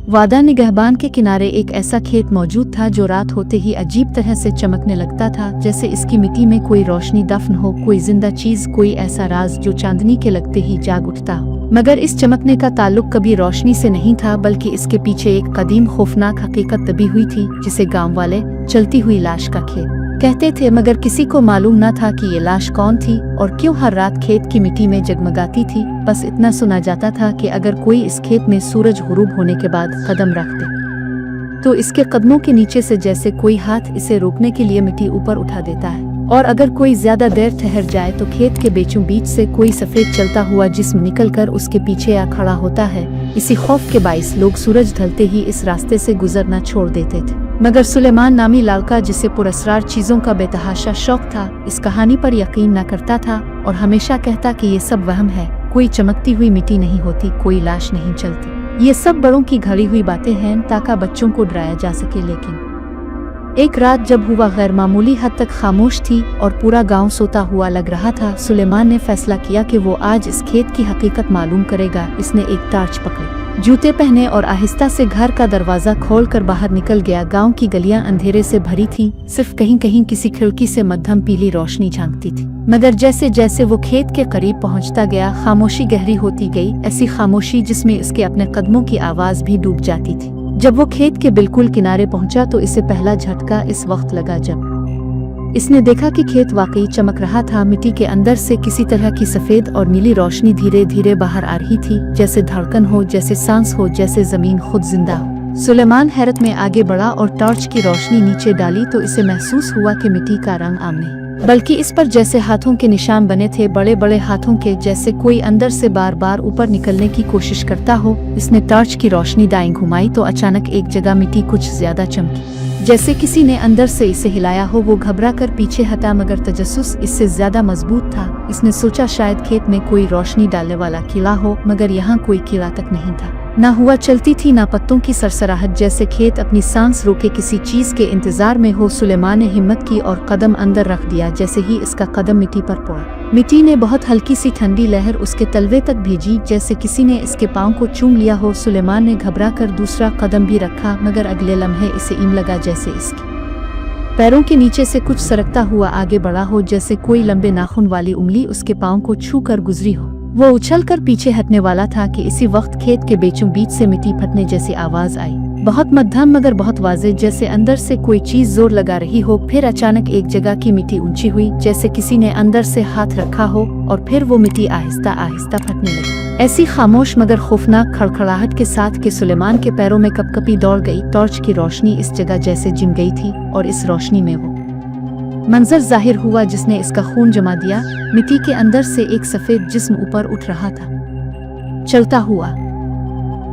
वादा निगहबान के किनारे एक ऐसा खेत मौजूद था जो रात होते ही अजीब तरह से चमकने लगता था, जैसे इसकी मिट्टी में कोई रोशनी दफन हो, कोई जिंदा चीज, कोई ऐसा राज जो चांदनी के लगते ही जाग उठता हो। मगर इस चमकने का ताल्लुक कभी रोशनी से नहीं था, बल्कि इसके पीछे एक कदीम खौफनाक हकीकत दबी हुई थी, जिसे गाँव वाले चलती हुई लाश का खेत कहते थे। मगर किसी को मालूम न था कि ये लाश कौन थी और क्यों हर रात खेत की मिट्टी में जगमगाती थी। बस इतना सुना जाता था कि अगर कोई इस खेत में सूरज गुरूब होने के बाद कदम रख दे तो इसके कदमों के नीचे से जैसे कोई हाथ इसे रोकने के लिए मिट्टी ऊपर उठा देता है, और अगर कोई ज्यादा देर ठहर जाए तो खेत के बीचों बीच से कोई सफेद चलता हुआ जिस्म निकलकर उसके पीछे आ खड़ा होता है। इसी खौफ के बाइस लोग सूरज ढलते ही इस रास्ते से गुजरना छोड़ देते थे। मगर सुलेमान नामी लड़का, जिसे पुरस्कार चीजों का बेतहाशा शौक था, इस कहानी पर यकीन न करता था और हमेशा कहता कि ये सब वहम है, कोई चमकती हुई मिट्टी नहीं होती, कोई लाश नहीं चलती, ये सब बड़ों की घड़ी हुई बातें हैं ताकि बच्चों को डराया जा सके। लेकिन एक रात जब हुआ गैर मामूली हद तक खामोश थी और पूरा गांव सोता हुआ लग रहा था, सुलेमान ने फैसला किया कि वो आज इस खेत की हकीकत मालूम करेगा। इसने एक टार्च पकड़ी, जूते पहने और आहिस्ता से घर का दरवाजा खोलकर बाहर निकल गया। गांव की गलियां अंधेरे से भरी थीं, सिर्फ कहीं कहीं किसी खिड़की से मध्यम पीली रोशनी झांकती थी। मगर जैसे जैसे वो खेत के करीब पहुंचता गया, खामोशी गहरी होती गई, ऐसी खामोशी जिसमें इसके अपने कदमों की आवाज भी डूब जाती थी। जब वो खेत के बिल्कुल किनारे पहुंचा तो इसे पहला झटका इस वक्त लगा जब इसने देखा कि खेत वाकई चमक रहा था। मिट्टी के अंदर से किसी तरह की सफेद और नीली रोशनी धीरे धीरे बाहर आ रही थी, जैसे धड़कन हो, जैसे सांस हो, जैसे जमीन खुद जिंदा हो। सुलेमान हैरत में आगे बढ़ा और टॉर्च की रोशनी नीचे डाली तो इसे महसूस हुआ कि मिट्टी का रंग आम नहीं, बल्कि इस पर जैसे हाथों के निशान बने थे, बड़े बड़े हाथों के, जैसे कोई अंदर से बार बार ऊपर निकलने की कोशिश करता हो। इसने टॉर्च की रोशनी दाएं घुमाई तो अचानक एक जगह मिट्टी कुछ ज्यादा चमकी, जैसे किसी ने अंदर से इसे हिलाया हो। वो घबरा कर पीछे हटा, मगर तजस्सुस इससे ज्यादा मजबूत था। इसने सोचा शायद खेत में कोई रोशनी डालने वाला कीड़ा हो, मगर यहाँ कोई कीड़ा तक नहीं था। ना हुआ चलती थी, ना पत्तों की सरसराहट, जैसे खेत अपनी सांस रोके किसी चीज के इंतजार में हो। सुलेमान ने हिम्मत की और कदम अंदर रख दिया। जैसे ही इसका कदम मिट्टी पर पड़ा, मिट्टी ने बहुत हल्की सी ठंडी लहर उसके तलवे तक भेजी, जैसे किसी ने इसके पांव को चूम लिया हो। सुलेमान ने घबरा कर दूसरा कदम भी रखा, मगर अगले लम्हे इसे यूं लगा जैसे इसके पैरों के नीचे से कुछ सरकता हुआ आगे बढ़ा हो, जैसे कोई लंबे नाखून वाली उंगली उसके पांव को छू कर गुजरी हो। वो उछलकर पीछे हटने वाला था कि इसी वक्त खेत के बीचों बीच से मिट्टी फटने जैसी आवाज आई, बहुत मध्यम मगर बहुत वाज़ेह, जैसे अंदर से कोई चीज जोर लगा रही हो। फिर अचानक एक जगह की मिट्टी ऊंची हुई, जैसे किसी ने अंदर से हाथ रखा हो, और फिर वो मिट्टी आहिस्ता आहिस्ता फटने लगी, ऐसी खामोश मगर खौफनाक खड़खड़ाहट के साथ कि सुलेमान के पैरों में कपकपी दौड़ गई। टॉर्च की रोशनी इस जगह जैसे जिम गई थी, और इस रोशनी में वो मंजर जाहिर हुआ जिसने इसका खून जमा दिया। मिट्टी के अंदर से एक सफेद जिस्म ऊपर उठ रहा था, चलता हुआ,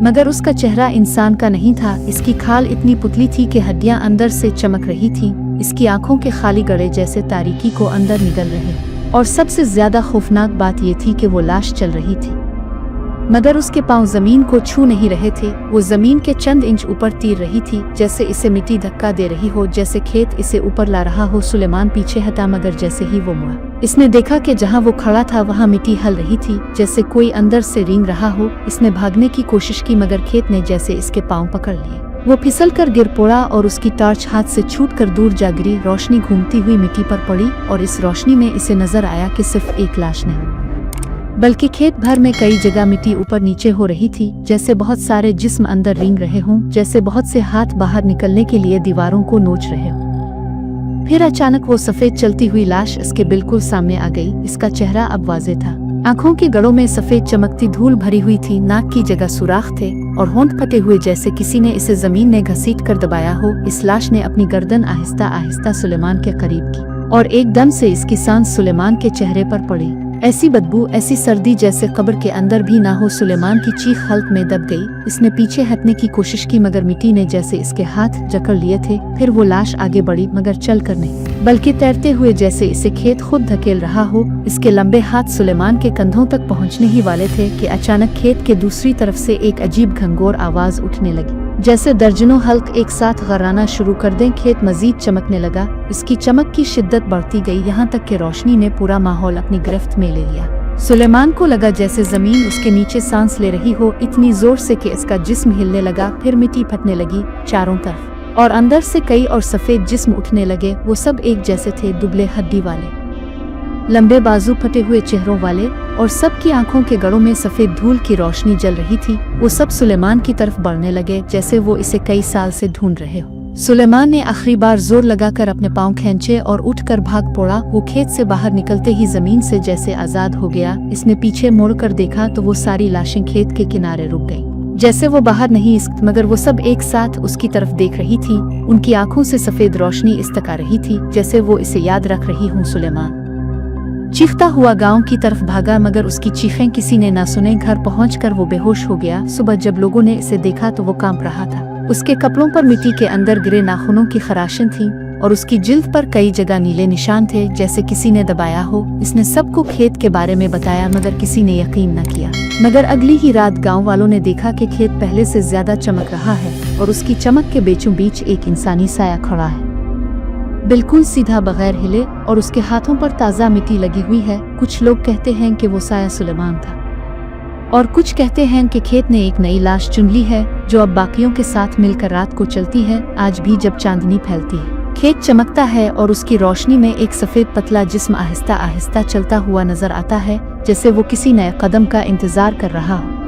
मगर उसका चेहरा इंसान का नहीं था। इसकी खाल इतनी पुतली थी कि हड्डियां अंदर से चमक रही थीं। इसकी आंखों के खाली गड़े जैसे तारीकी को अंदर निगल रहे, और सबसे ज्यादा खौफनाक बात यह थी कि वो लाश चल रही थी, मगर उसके पांव जमीन को छू नहीं रहे थे। वो जमीन के चंद इंच ऊपर तीर रही थी, जैसे इसे मिट्टी धक्का दे रही हो, जैसे खेत इसे ऊपर ला रहा हो। सुलेमान पीछे हटा, मगर जैसे ही वो मुड़ा, इसने देखा कि जहां वो खड़ा था वहां मिट्टी हल रही थी, जैसे कोई अंदर से रेंग रहा हो। इसने भागने की कोशिश की, मगर खेत ने जैसे इसके पांव पकड़ लिए। वो फिसल कर गिर पड़ा और उसकी टॉर्च हाथ से छूटकर दूर जा गिरी। रोशनी घूमती हुई मिट्टी पर पड़ी, और इस रोशनी में इसे नजर आया कि सिर्फ एक लाश नहीं, बल्कि खेत भर में कई जगह मिट्टी ऊपर नीचे हो रही थी, जैसे बहुत सारे जिस्म अंदर रेंग रहे हों, जैसे बहुत से हाथ बाहर निकलने के लिए दीवारों को नोच रहे हों। फिर अचानक वो सफेद चलती हुई लाश इसके बिल्कुल सामने आ गई। इसका चेहरा अब वाज़ेह था, आंखों की गड़ों में सफेद चमकती धूल भरी हुई थी, नाक की जगह सुराख थे, और होंठ फटे हुए जैसे किसी ने इसे जमीन में घसीट कर दबाया हो। इस लाश ने अपनी गर्दन आहिस्ता आहिस्ता सुलेमान के करीब की, और एकदम से इसकी सांस सुलेमान के चेहरे पर पड़ी। ऐसी बदबू, ऐसी सर्दी जैसे कब्र के अंदर भी ना हो। सुलेमान की चीख हल्क में दब गई। इसने पीछे हटने की कोशिश की, मगर मिट्टी ने जैसे इसके हाथ जकड़ लिए थे। फिर वो लाश आगे बढ़ी, मगर चल कर नहीं, बल्कि तैरते हुए, जैसे इसे खेत खुद धकेल रहा हो। इसके लंबे हाथ सुलेमान के कंधों तक पहुंचने ही वाले थे कि अचानक खेत के दूसरी तरफ से एक अजीब घंघोर आवाज उठने लगी, जैसे दर्जनों हल्क एक साथ गर्राना शुरू कर दें। खेत मजीद चमकने लगा। इसकी चमक की शिद्दत बढ़ती गई, यहाँ तक कि रोशनी ने पूरा माहौल अपनी गिरफ्त में ले लिया। सुलेमान को लगा जैसे जमीन उसके नीचे सांस ले रही हो, इतनी जोर से कि इसका जिस्म हिलने लगा। फिर मिट्टी फटने लगी चारों तरफ और अंदर से कई और सफेद जिस्म उठने लगे। वो सब एक जैसे थे, दुबले हड्डी वाले, लंबे बाजू, फटे हुए चेहरों वाले, और सबकी आंखों के गड़ों में सफेद धूल की रोशनी जल रही थी। वो सब सुलेमान की तरफ बढ़ने लगे जैसे वो इसे कई साल से ढूंढ रहे हो। सुलेमान ने आखिरी बार जोर लगाकर अपने पांव खींचे और उठकर भाग पड़ा। वो खेत से बाहर निकलते ही जमीन से जैसे आजाद हो गया। इसने पीछे मुड़कर देखा तो वो सारी लाशें खेत के किनारे रुक गईं। जैसे वो बाहर नहीं मगर वो सब एक साथ उसकी तरफ देख रही थी। उनकी आंखों से सफेद रोशनी इस तक आ रही थी जैसे वो इसे याद रख रही हूँ। सुलेमान चीखता हुआ गांव की तरफ भागा मगर उसकी चीखें किसी ने ना सुने। घर पहुंचकर वो बेहोश हो गया। सुबह जब लोगों ने इसे देखा तो वो कांप रहा था। उसके कपड़ों पर मिट्टी के अंदर गिरे नाखूनों की खराशें थीं और उसकी जिल्द पर कई जगह नीले निशान थे जैसे किसी ने दबाया हो। इसने सबको खेत के बारे में बताया मगर किसी ने यकीन न किया। मगर अगली ही रात गांव वालों ने देखा कि खेत पहले से ज्यादा चमक रहा है और उसकी चमक के बीचों बीच एक इंसानी साया खड़ा है, बिल्कुल सीधा, बगैर हिले, और उसके हाथों पर ताज़ा मिट्टी लगी हुई है। कुछ लोग कहते हैं कि वो साया सुलेमान था और कुछ कहते हैं कि खेत ने एक नई लाश चुन ली है जो अब बाकियों के साथ मिलकर रात को चलती है। आज भी जब चांदनी फैलती है, खेत चमकता है और उसकी रोशनी में एक सफेद पतला जिस्म आहिस्ता आहिस्ता चलता हुआ नजर आता है जैसे वो किसी नए कदम का इंतजार कर रहा हो।